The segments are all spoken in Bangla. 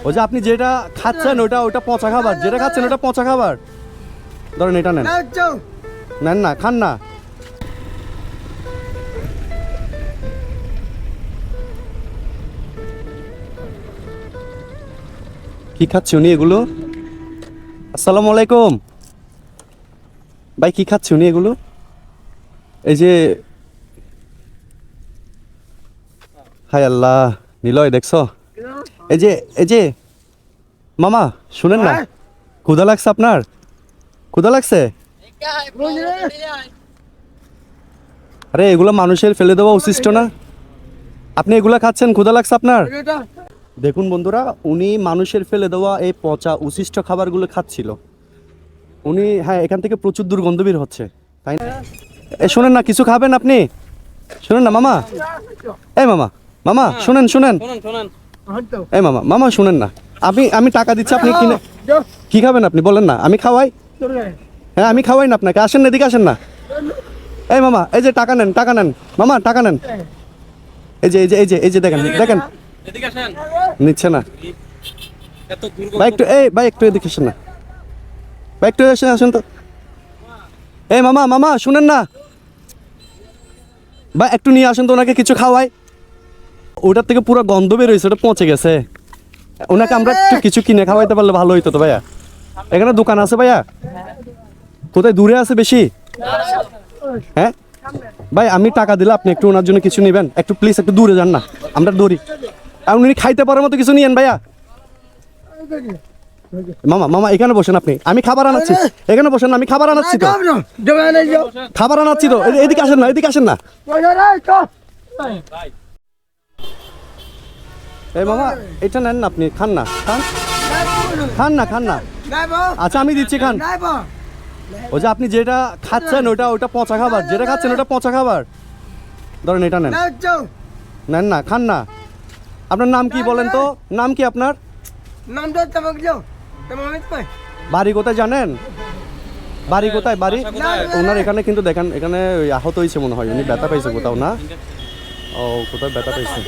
ওই যে আপনি যেটা খাচ্ছেন ওটা পচা খাবার, যেটা খাচ্ছেন ওটা পচা খাবার। ধরেন এটা নেন, নেন না, খান না। কি খাচ্ছে উনি এগুলো? আসসালামু আলাইকুম ভাই, কি খাচ্ছে উনি এগুলো? এই যে হায় আল্লাহ, নিলয় দেখছো? এই যে মামা শুনেন না, ক্ষুধা লাগছে আপনার? ক্ষুধা লাগছে? আরে এগুলো মানুষের ফেলে দেওয়া উচিত না। আপনি এগুলা খাচ্ছেন, ক্ষুধা লাগছে আপনার? দেখুন বন্ধুরা, উনি মানুষের ফেলে দেওয়া এই পচা উচিষ্ট খাবারগুলো খাচ্ছিল উনি। হ্যাঁ, এখান থেকে প্রচুর দুর্গন্ধ বের হচ্ছে, তাই না? শোনেন না, কিছু খাবেন আপনি? শুনেন না মামা, এই মামা, মামা শুনেন শুনেন, এই মামা, মামা শুনেন না, আমি টাকা দিচ্ছি, আপনি কিনে কি খাবেন আপনি বলেন না, আমি খাওয়াই। হ্যাঁ আমি খাওয়াই না আপনাকে, আসেন না, এদিকে আসেন না। এই মামা, এই যে টাকা নেন, টাকা নেন মামা, টাকা নেন। এই যে দেখেন দেখেন, নিচ্ছে না। ভাই একটু, ভাই একটু এদিকে আসেন না, ভাই একটু আসেন তো। এই মামা, মামা শুনেন না ভাই, একটু নিয়ে আসেন তো, ওনাকে কিছু খাওয়াই। ওটার থেকে পুরো গন্ধ বের হয়েছে, ওটা পচে গেছে। ওনাকে আমরা একটু কিছু কিনে খাওয়াইতে পারলে ভালো হইতো তো ভাইয়া। এখানে দোকান আছে ভাইয়া? কোথায়, দূরে আছে বেশি? হ্যাঁ ভাই, আমি টাকা দিলে আপনি একটু ওনার জন্য কিছু নেবেন, একটু প্লিজ, একটু দূরে যান না, আমরা দৌড়ি। আর উনি খাইতে পারার মতো কিছু নিয়েন ভাইয়া। মামা, মামা এখানে বসেন আপনি, আমি খাবার আনাচ্ছি। এখানে বসেন, আমি খাবার আনাচ্ছি তো, খাবার আনাচ্ছি তো। এদিকে আসেন না, এদিকে আসেন না। এই মামা, এটা নেন না আপনি, খান না, খান, খান না, খান না। আচ্ছা আমি দিচ্ছি, খান। ওই যে আপনি যেটা খাচ্ছেন ওটা পচা খাবার, যেটা খাচ্ছেন ওটা পচা খাবার। ধরেন এটা নেন, নেন না, খান না। আপনার নাম কি বলেন তো? নাম কি আপনার? বাড়ি কোথায় জানেন? বাড়ি কোথায়, বাড়ি? ওনার এখানে কিন্তু দেখেন, এখানে আহত হয়েছে মনে হয়, উনি ব্যথা পাইছে কোথাও না? ও, কোথাও ব্যথা পাইছে।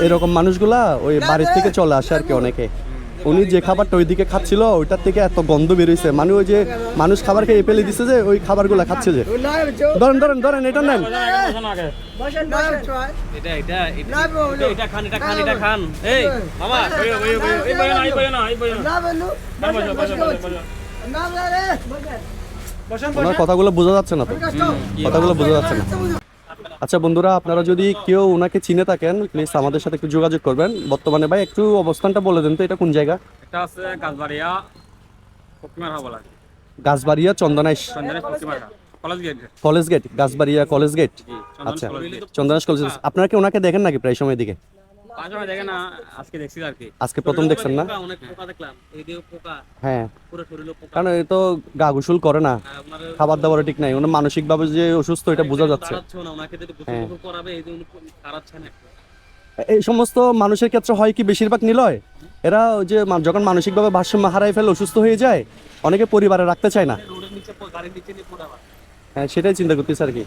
এরকম মানুষগুলা ওই বাড়ির থেকে চলে আসে আর কি অনেকে। উনি যে খাবারটা ওইদিকে খাচ্ছিল ওইটার থেকে এত গন্ধ বেরোইছে, মানে ওই যে মানুষ খাবার খেয়ে ফেলে দিচ্ছে যে, ওই খাবারগুলা খাচ্ছে যে। ধরেন ধরেন ধরেন, এটা নেন। ওনার কথাগুলো বোঝা যাচ্ছে না তো, কথাগুলো বোঝা যাচ্ছে না। আচ্ছা বন্ধুরা, আপনারা যদি কেউ ওনাকে চিনে থাকেন প্লিজ আমাদের সাথে একটু যোগাযোগ করবেন। বর্তমানে ভাই একটু অবস্থানটা বলে দেন তো, এটা কোন জায়গা? এটা আছে গাছবাড়িয়া পশ্চিমারহাট বলা। Gachbaria Chandanaish college gate, college gate, Gachbaria college gate. আচ্ছা, চন্দনাইশ কলেজ। আপনারা কি ওনাকে দেখেন নাকি প্রায় সময় দিকে? দেখেন না, আজকে দেখছি আর কি। আজকে প্রথম দেখছেন না? অনেক পোকা দেখলাম, এই যে পোকা, হ্যাঁ, পুরো শরীরে পোকা। কারণ এই তো গা গোসল করে না, খাবার দাবার ঠিক নাই, ওনার মানসিক ভাবে যে অসুস্থ এটা বোঝা যাচ্ছে। এই সমস্ত মানুষের ক্ষেত্রে হয় কি, বেশিরভাগ নিলয় এরা ওই যে যখন মানসিকভাবে ভারসাম্য হারাই ফেলে, অসুস্থ হয়ে যায়, অনেকে পরিবারে রাখতে চায় না। হ্যাঁ সেটাই চিন্তা করতেছে আর কি।